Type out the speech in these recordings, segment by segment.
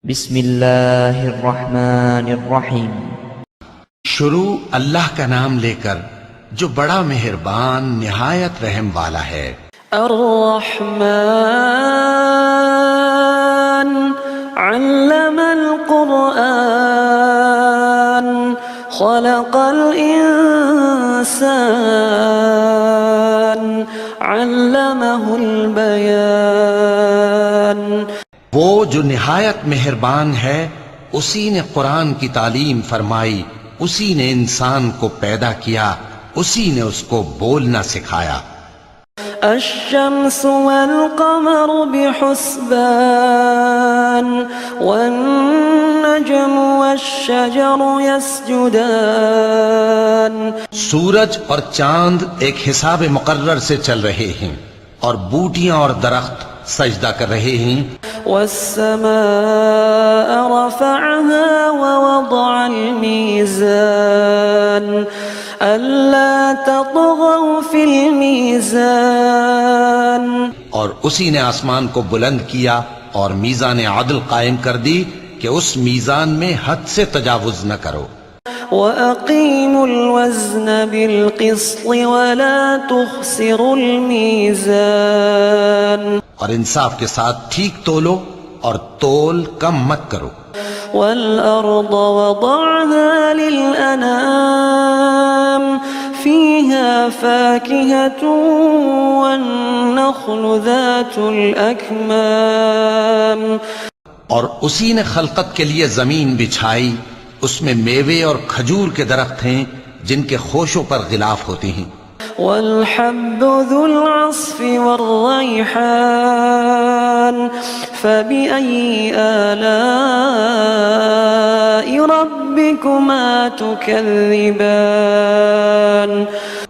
بسم اللہ الرحمن الرحیم۔ شروع اللہ کا نام لے کر جو بڑا مہربان نہایت رحم والا ہے۔ الرحمن علم القرآن خلق الانسان علمہ البیان۔ وہ جو نہایت مہربان ہے اسی نے قرآن کی تعلیم فرمائی، اسی نے انسان کو پیدا کیا، اسی نے اس کو بولنا سکھایا۔ الشمس والقمر بحسبان والنجم والشجر يسجدان۔ سورج اور چاند ایک حساب مقرر سے چل رہے ہیں اور بوٹیاں اور درخت سجدہ کر رہے ہیں۔ والسماء رفعها ووضع الميزان ألا تطغوا في الميزان۔ اور اسی نے آسمان کو بلند کیا اور میزان عدل قائم کر دی کہ اس میزان میں حد سے تجاوز نہ کرو۔ وَأَقِيمُوا الْوَزْنَ بِالْقِسْطِ وَلَا تُخْسِرُوا الْمِيزَانَ۔ اور انصاف کے ساتھ ٹھیک تولو اور تول کم مت کرو۔ وَالْأَرْضَ وَضَعَهَا لِلْأَنَامِ فِيهَا فَاكِهَةٌ وَالنَّخْلُ ذَاتُ الْأَكْمَامِ۔ اور اسی نے خلقت کے لیے زمین بچھائی، اس میں میوے اور کھجور کے درخت ہیں جن کے خوشوں پر غلاف ہوتے ہیں۔ والحب ذو العصف والريحان فبأي آلاء ربكما تكذبان۔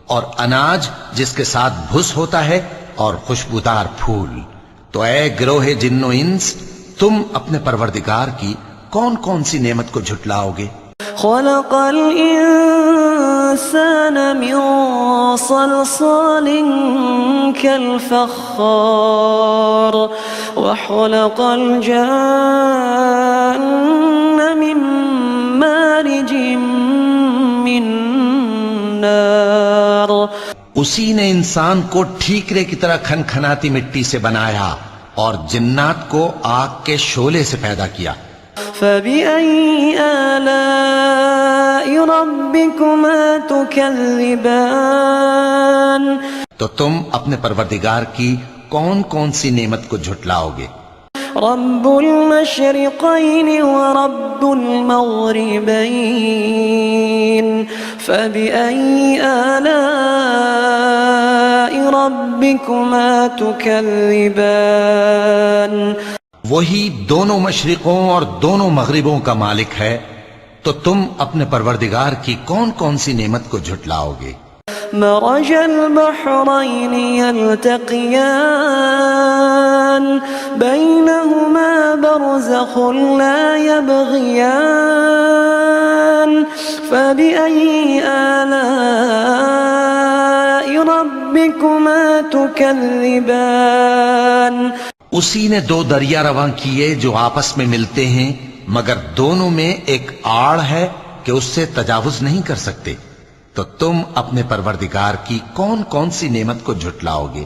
اور اناج جس کے ساتھ بھس ہوتا ہے اور خوشبودار پھول، تو اے گروہ جن و انس، تم اپنے پروردگار کی کون کون سی نعمت کو جھٹلاؤ گے؟ خلق الإنسان من صلصال كالفخار وخلق الجان من مارج من نار۔ اسی نے انسان کو ٹھیکرے کی طرح کھنکھناتی مٹی سے بنایا اور جنات کو آگ کے شعلے سے پیدا کیا۔ فبأي آلاء ربكما تكذبان۔ تو تم اپنے پروردگار کی کون کون سی نعمت کو جھٹلاؤ گے؟ رب المشرقين ورب المغربين فبأي آلاء ربكما تكذبان۔ وہی دونوں مشرقوں اور دونوں مغربوں کا مالک ہے، تو تم اپنے پروردگار کی کون کون سی نعمت کو جھٹلاؤ گے؟ مرج البحرين يلتقيان بينهما برزخ لا يبغيان فبأي آلاء ربكما تكذبان۔ اسی نے دو دریا رواں کیے جو آپس میں ملتے ہیں، مگر دونوں میں ایک آڑ ہے کہ اس سے تجاوز نہیں کر سکتے، تو تم اپنے پروردگار کی کون کون سی نعمت کو جھٹلاؤ گے؟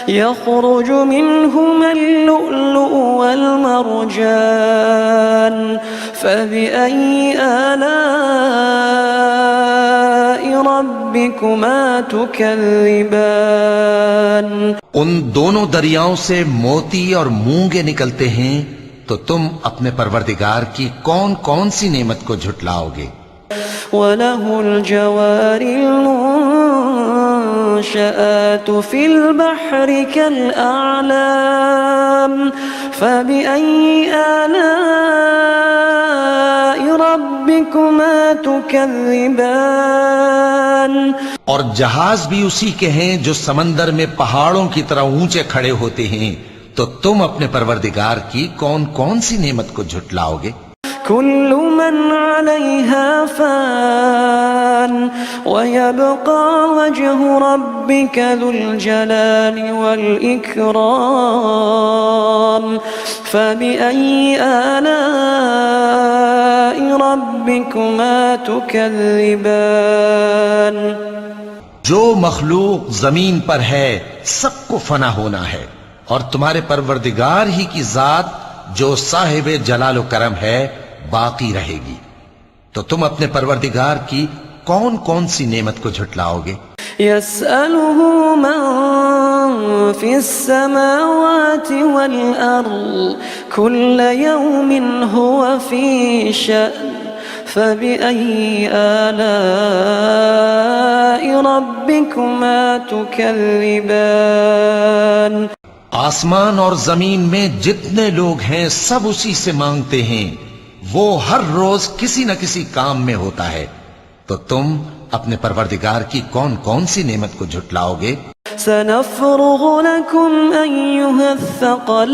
يخرج منهما اللؤلؤ والمرجان فبأي آلاء ربكما تكذبان۔ ان دونوں دریاؤں سے موتی اور مونگے نکلتے ہیں، تو تم اپنے پروردگار کی کون کون سی نعمت کو جھٹلاؤ گے؟ وَلَهُ الْجَوَارِ الْمُنشَآتُ فِي الْبَحْرِ كَالْأَعْلَامِ فَبِأَيِّ آلَاءِ رَبِّكُمَا تُكَذِّبَانِ۔ اور جہاز بھی اسی کے ہیں جو سمندر میں پہاڑوں کی طرح اونچے کھڑے ہوتے ہیں، تو تم اپنے پروردگار کی کون کون سی نعمت کو جھٹلاؤ گے؟ كل من عليها فان ويبقى وجه ربك ذو الجلال والإكرام فبأي آلاء ربكما تكذبان جو مخلوق زمین پر ہے سب کو فنا ہونا ہے، اور تمہارے پروردگار ہی کی ذات جو صاحب جلال و کرم ہے باقی رہے گی، تو تم اپنے پروردگار کی کون کون سی نعمت کو جھٹلاؤ گے؟ يسأله من في السماوات والأرض كل يوم هو في شأن فبأي آلاء ربكما تكذبان آسمان اور زمین میں جتنے لوگ ہیں سب اسی سے مانگتے ہیں، وہ ہر روز کسی نہ کسی کام میں ہوتا ہے، تو تم اپنے پروردگار کی کون کون سی نعمت کو جھٹلاؤ گے؟ سنفرغ لكم أيها الثقلان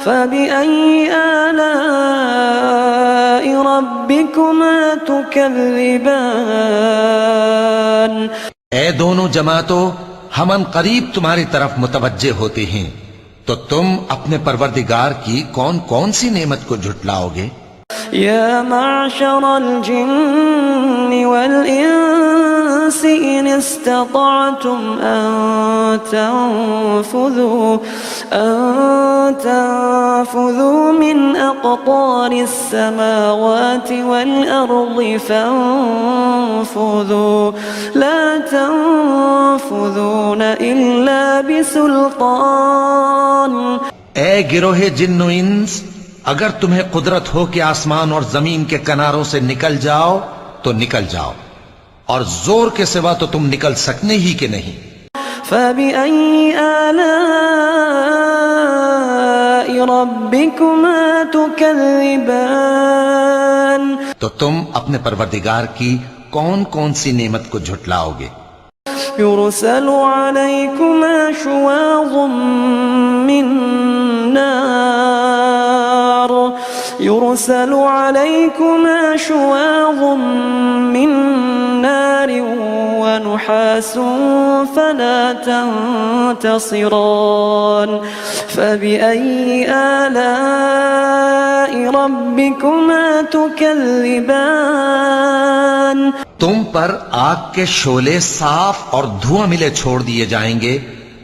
فبأي آلاء ربكما تكذبان اے دونوں جماعتوں، ہم ان قریب تمہاری طرف متوجہ ہوتے ہیں، تو تم اپنے پروردگار کی کون کون سی نعمت کو جھٹلاؤ گے؟ يا معشر الجن والإنس إن استطعتم أن تنفذوا من أقطار السماوات والأرض فانفذوا لا تنفذون إلا بسلطان اے گروہ جن و انس، اگر تمہیں قدرت ہو کہ آسمان اور زمین کے کناروں سے نکل جاؤ تو نکل جاؤ، اور زور کے سوا تو تم نکل سکنے ہی کہ نہیں۔ فَبِأَيِّ آلَاءِ رَبِّكُمَا تُكَذِّبَانِ تو تم اپنے پروردگار کی کون کون سی نعمت کو جھٹلاؤ گے؟ يُرْسَلُ عَلَيْكُمَا شُوَاظٌ مِّن نَّارٍ يُرْسَلُ عَلَيْكُمَا شُوَاظٌ مِّن نَّارٍ ونحاس فلا تنتصران فبأي آلاء ربكما تكذبان تم پر آگ کے شعلے صاف اور دھواں ملے چھوڑ دیے جائیں گے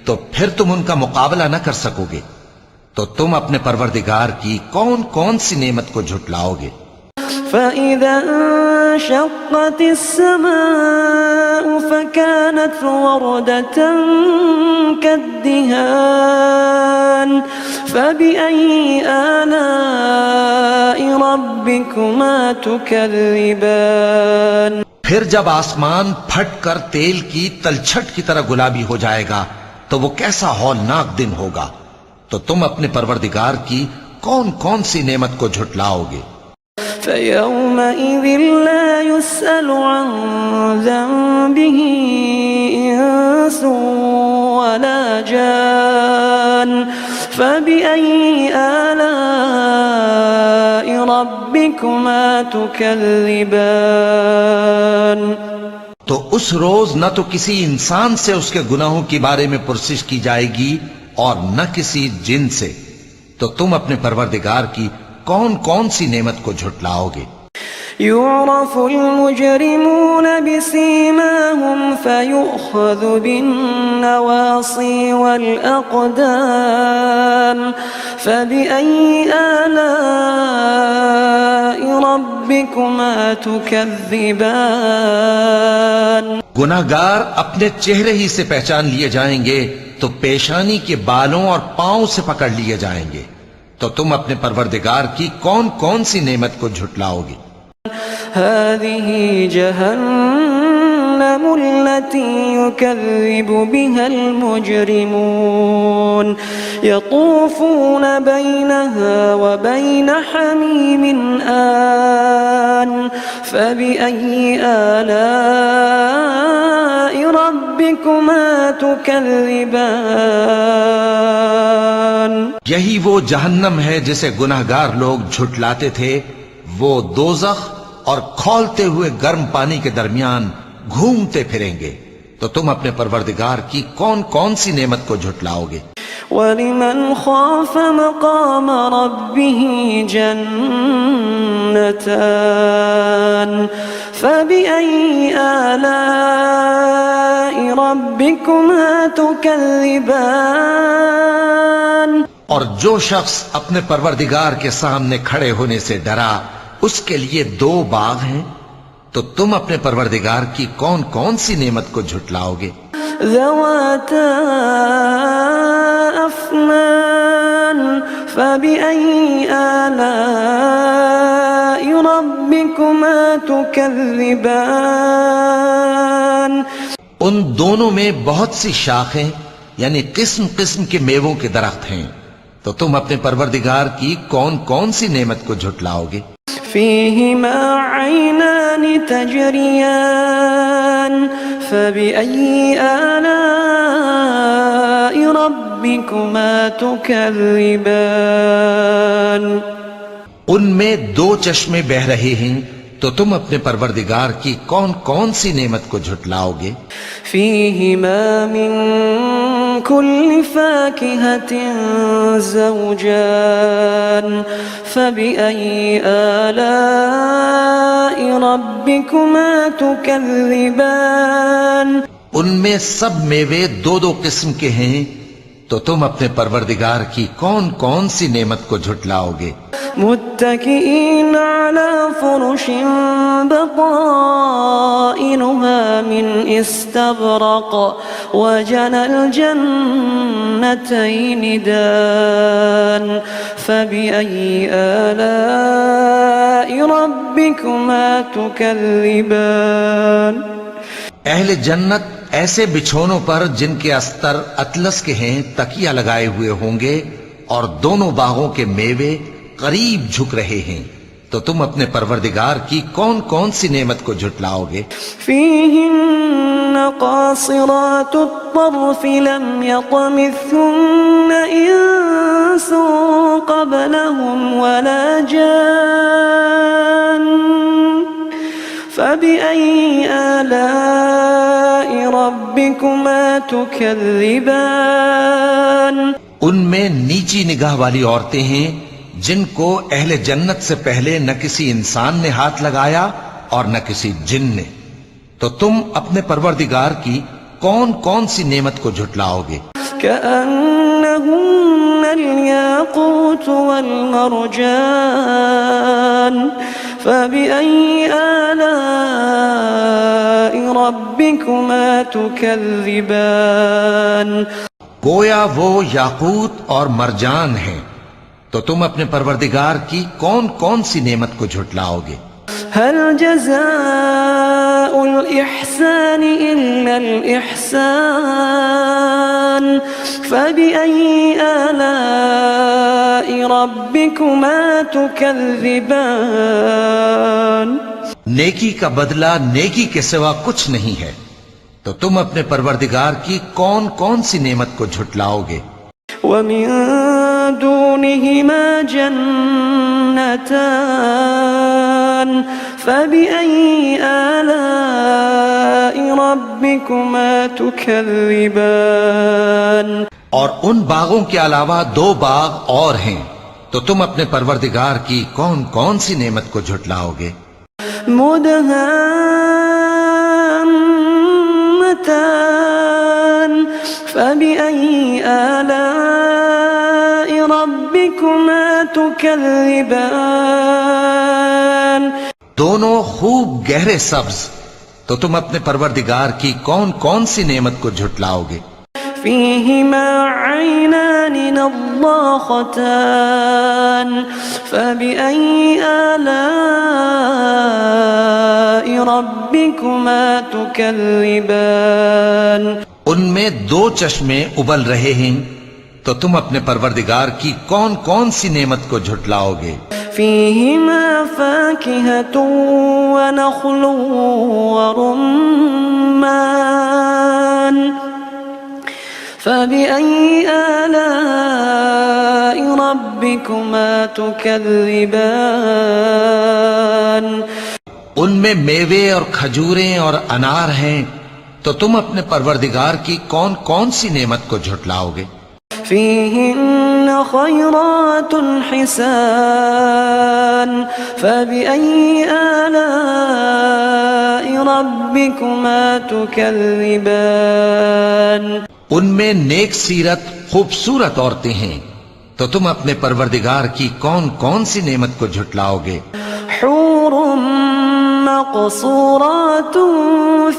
تو پھر تم ان کا مقابلہ نہ کر سکو گے، تو تم اپنے پروردگار کی کون کون سی نعمت کو جھٹلاؤ گے؟ فَإِذَا انشقت السماء فكانت وردة كالدهان فبأي آلاء ربكما تكذبان پھر جب آسمان پھٹ کر تیل کی تلچھٹ کی طرح گلابی ہو جائے گا تو وہ کیسا ہولناک دن ہوگا، تو تم اپنے پروردگار کی کون کون سی نعمت کو جھٹلاؤ گے؟ فَيَوْمَئِذٍ لَا يُسْأَلُ عَنْ ذَنبِهِ إِنسٌ وَلَا جَانٌ فَبِأَيِّ آلَاءِ رَبِّكُمَا تُكَذِّبَانِ تو اس روز نہ تو کسی انسان سے اس کے گناہوں کے بارے میں پرسش کی جائے گی اور نہ کسی جن سے، تو تم اپنے پروردگار کی کون کون سی نعمت کو جھٹلاؤ گے؟ يُعْرَفُ الْمُجْرِمُونَ بِسِيمَاهُمْ فَيُؤْخَذُ بِالنَّوَاصِي وَالْأَقْدَامِ فَبِأَيِّ آلَاءِ رَبِّكُمَا تُكَذِّبَانِ گناہگار اپنے چہرے ہی سے پہچان لیے جائیں گے تو پیشانی کے بالوں اور پاؤں سے پکڑ لیے جائیں گے، تو تم اپنے پروردگار کی کون کون سی نعمت کو جھٹلاؤ گے؟ هذه جهنم التي يكذب بها المجرمون يطوفون بينها وبين حميم آن فبأي آلاء ربكما تكذبان یہی وہ جہنم ہے جسے گناہگار لوگ جھٹلاتے تھے، وہ دوزخ اور کھولتے ہوئے گرم پانی کے درمیان گھومتے پھریں گے، تو تم اپنے پروردگار کی کون کون سی نعمت کو جھٹلاؤ گے؟ ولمن خاف مقام ربه جنتان فبأي آلاء ربكما تكذبان اور جو شخص اپنے پروردگار کے سامنے کھڑے ہونے سے ڈرا اس کے لیے 2 باغ ہیں، تو تم اپنے پروردگار کی کون کون سی نعمت کو جھٹلاؤ گے؟ ذواتا أفنان فبأي آلاء ربكما تكذبان ان دونوں میں بہت سی شاخیں یعنی قسم قسم کے میووں کے درخت ہیں، تو تم اپنے پروردگار کی کون کون سی نعمت کو جھٹلاؤ گے؟ فيهما عينان تجريان فبأي آلاء ربكما تكذبان ان میں 2 چشمے بہ رہے ہیں، تو تم اپنے پروردگار کی کون کون سی نعمت کو جھٹلاؤ گے؟ فيهما من كل فاكهة زوجان فبأي آلاء ربكما تكذبان ان میں سب میوے 2 قسم کے ہیں، تو تم اپنے پروردگار کی کون کون سی نعمت کو جھٹلاؤ گے؟ متكئين على فرش بطائنها من استبرق وجنى الجنتين دان فبأي آلاء ربكما تكذبان اہل جنت ایسے بچھونوں پر جن کے استر اطلس کے ہیں تکیہ لگائے ہوئے ہوں گے، اور دونوں باغوں کے میوے قریب جھک رہے ہیں، تو تم اپنے پروردگار کی کون کون سی نعمت کو جھٹلاؤ گے؟ فيهن قاصرات الطرف لم يطمثهن إنس قبلهم ولا جان فبأي آلاء ربكما تكذبان ان میں نیچی نگاہ والی عورتیں ہیں جن کو اہل جنت سے پہلے نہ کسی انسان نے ہاتھ لگایا اور نہ کسی جن نے، تو تم اپنے پروردگار کی کون کون سی نعمت کو جھٹلاؤ گے؟ كأنهن الياقوت والمرجان فبأي آلاء ربكما تكذبان گویا وہ یاقوت اور مرجان ہیں، تو تم اپنے پروردگار کی کون کون سی نعمت کو جھٹلاؤ گے؟ هل جزاء الإحسان إلا الإحسان فبأي آلاء ربكما تكذبان نیکی کا بدلہ نیکی کے سوا کچھ نہیں ہے، تو تم اپنے پروردگار کی کون کون سی نعمت کو جھٹلاؤ گے؟ ومن دونهما جنتان فبأي آلاء ربكما تكذبان اور ان باغوں کے علاوہ 2 باغ اور ہیں، تو تم اپنے پروردگار کی کون کون سی نعمت کو جھٹلاؤ گے؟ مدهامتان فبأي آلاء ربكما تكذبان دونوں خوب گہرے سبز، تو تم اپنے پروردگار کی کون کون سی نعمت کو جھٹلاؤ گے؟ فيهما عينان نضاختان فبأي آلاء ربكما تكذبان ان میں 2 چشمے ابل رہے ہیں، تو تم اپنے پروردگار کی کون کون سی نعمت کو جھٹلاؤ گے؟ فيهما فاكهة ونخل ورمان فبأي آلاء ربكما تكذبان ان میں میوے اور کھجوریں اور انار ہیں، تو تم اپنے پروردگار کی کون کون سی نعمت کو جھٹلاؤ گے؟ فيهن خيرات حسان فبأي آلاء ربكما تكذبان ان میں نیک سیرت خوبصورت عورتیں ہیں، تو تم اپنے پروردگار کی کون کون سی نعمت کو جھٹلاؤ گے؟ حور مقصورات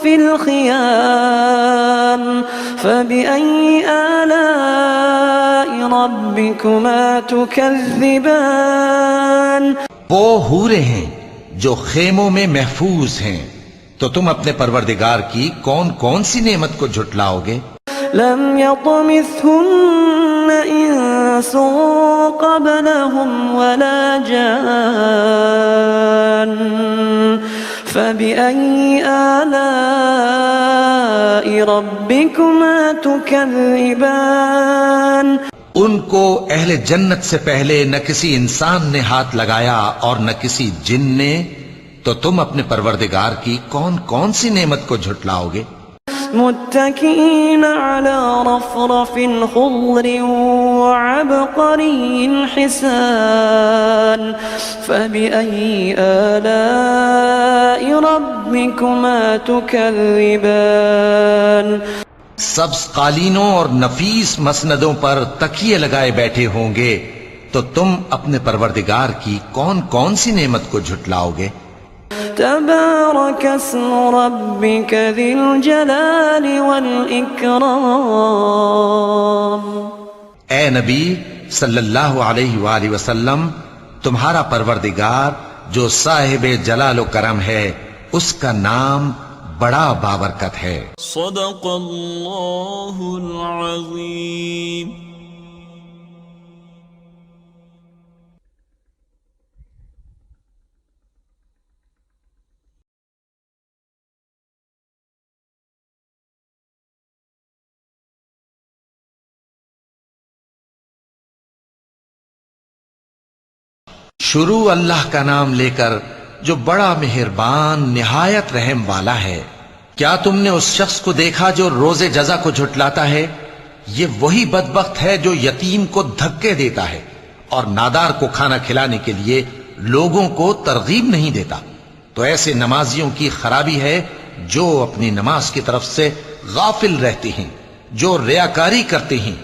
في الخيام فبأي آلاء ربكما تكذبان وہ حوریں ہیں جو خیموں میں محفوظ ہیں، تو تم اپنے پروردگار کی کون کون سی نعمت کو جھٹلاؤ گے؟ لم يطمثهن إنس قبلهم ولا جان فبأي آلاء ربكما تكذبان ان کو اہل جنت سے پہلے نہ کسی انسان نے ہاتھ لگایا اور نہ کسی جن نے، تو تم اپنے پروردگار کی کون کون سی نعمت کو جھٹلاؤ گے؟ متكئين على رفرف خضر وعبقري حسان فبأي آلاء ربكما تكذبان سبز قالینوں اور نفیس مسندوں پر تکیے لگائے بیٹھے ہوں گے، تو تم اپنے پروردگار کی کون کون سی نعمت کو جھٹلاؤ گے؟ تبارك اسم ربك ذي الجلال والإكرام اے نبی صلی اللہ علیہ وآلہ وسلم، تمہارا پروردگار جو صاحب جلال و کرم ہے، اس کا نام بڑا بابرکت ہے۔ صدق اللہ العظیم۔ شروع اللہ کا نام لے کر جو بڑا مہربان نہایت رحم والا ہے۔ کیا تم نے اس شخص کو دیکھا جو روز جزا کو جھٹلاتا ہے؟ یہ وہی بدبخت ہے جو یتیم کو دھکے دیتا ہے اور نادار کو کھانا کھلانے کے لیے لوگوں کو ترغیب نہیں دیتا۔ تو ایسے نمازیوں کی خرابی ہے جو اپنی نماز کی طرف سے غافل رہتے ہیں، جو ریاکاری کرتے ہیں